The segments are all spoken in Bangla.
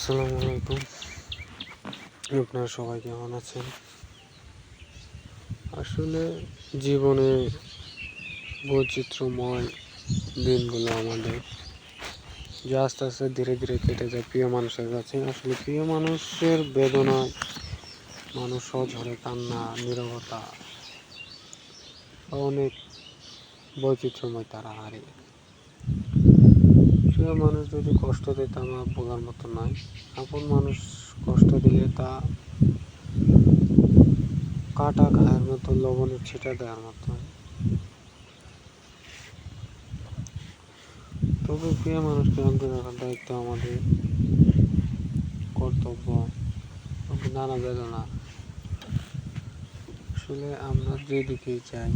আসসালামু আলাইকুম। আপনারা সবাই কেমন আছেন? আসলে জীবনে বৈচিত্র্যময় দিনগুলো আমাদের যে আস্তে আস্তে ধীরে ধীরে কেটে যায় প্রিয় মানুষের কাছে। আসলে প্রিয় মানুষের বেদনায় মানুষ অঝরে কান্না, নীরবতা, অনেক বৈচিত্র্যময় তারা হারিয়ে। প্রিয় মানুষ যদি কষ্ট দেয় তা আমার বলার মতো নয়। আপন মানুষ কষ্ট দিলে তা কাটা ঘায়ের মতো, লবণের ছিটা দেওয়ার মতো। তবে প্রিয় মানুষকে আগলে রাখার দায়িত্ব আমাদের, কর্তব্য। নানা বেদনা, আসলে আমরা যেদিকেই চাই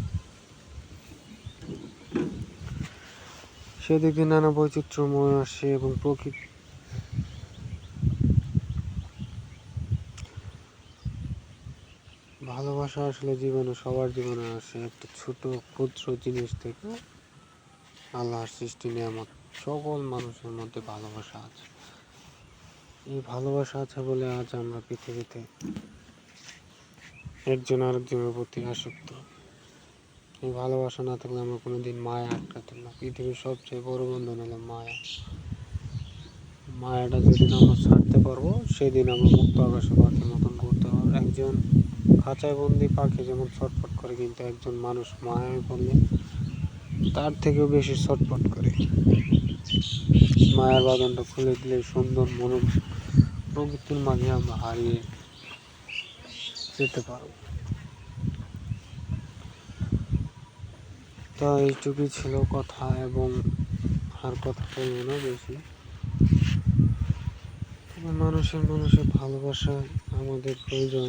সেদিকে নানা বৈচিত্র্যময় আসে এবং প্রকৃতি ভালোবাসা আসলে জীবনে সবার জীবনে আসে একটা ছোট ক্ষুদ্র জিনিস থেকে। আল্লাহর সৃষ্টি নিয়ামত, সকল মানুষের মধ্যে ভালোবাসা আছে। এই ভালোবাসা আছে বলে আজ আমরা পৃথিবীতে একজন আরেকজনের প্রতি আসক্ত। এই ভালোবাসা না থাকলে আমরা কোনোদিন মায়া আটকাতাম না। পৃথিবীর সবচেয়ে বড় বন্ধন হলো মায়া। মায়াটা যেদিন আমরা ছাড়তে পারবো সেদিন আমরা মুক্ত আকাশে পাখির মতন ঘুরতে পারবো। একজন খাঁচায় বন্দি পাখি যেমন ছটফট করে, কিন্তু একজন মানুষ মায়ায় পড়লে তার থেকেও বেশি ছটফট করে। মায়ার বাঁধনটা খুলে দিলে সুন্দর মন প্রকৃতির মাঝে আমরা হারিয়ে যেতে পারবো। তো এইটুকুই ছিল কথা, এবং আর কথা বলবো না বেশি। মানুষের ভালোবাসা আমাদের প্রয়োজন,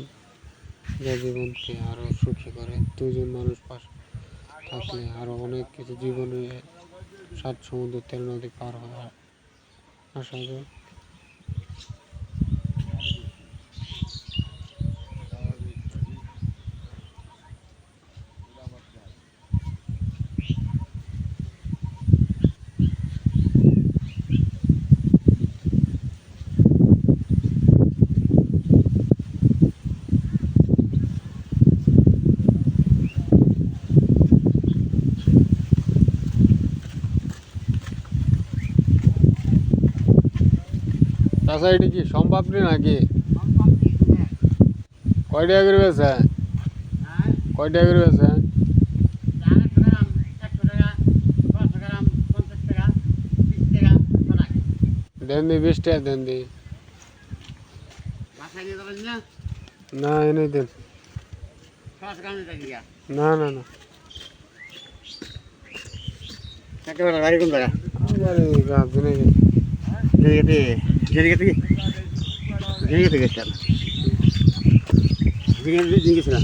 যা জীবনকে আরো সুখী করে। দুজন মানুষ পাশে থাকলে আরো অনেক কিছু জীবনে 7 সমুদ্র 13 নদী পার হয়ে আসা যায়। চাষা এটি কি সম্পাপড়ি নাকি? কয় টাকা করে বেছে? কয় টাকা করে বেছে? দেন দি 20 টাকা দেন দি। না এনে দেন। না না না, গাড়ি কোন জায়গা? বাড়ি গাজনে গেছিলাম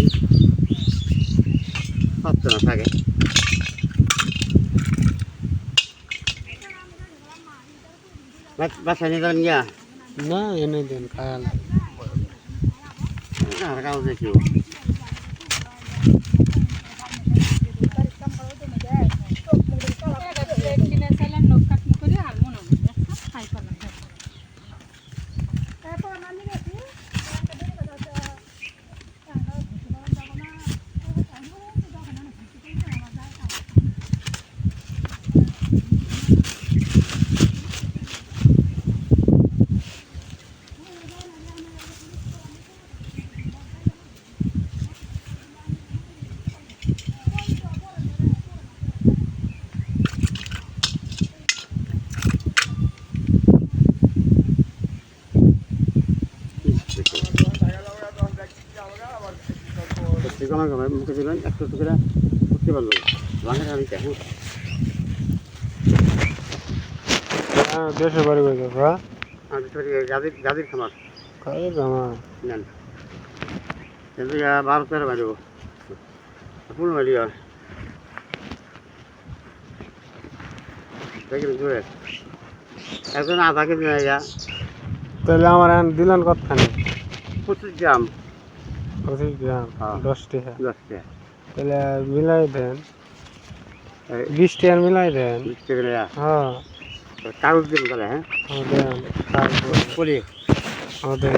পারতো না থাকে। বাসা নিয়ে যাবেন গিয়া না এনে দেন খায়াল। কাগজ দেখি মুখে দিবেন একটু একটু করে উঠতে পারলো বাংলা আমি দেখো দেশের বাড়ি হয়ে যাবে। গাদির খামার নেন 12-13 বাড়ি পূর্ণ বাড়ি আর দেখেন ঘুরে একজন আধা কেজি নিয়ে যা। তাহলে আমার এখন দিলেন কতখানি? 25 গ্রাম। 25 গ্রাম 10 টাকা। 10 টাকা তাহলে মিলাই দেন, 20 টাকার মিলাই দেন। 20 টাকা হ্যাঁ কাগজ দিন তাহলে। হ্যাঁ দেন। করি ওদের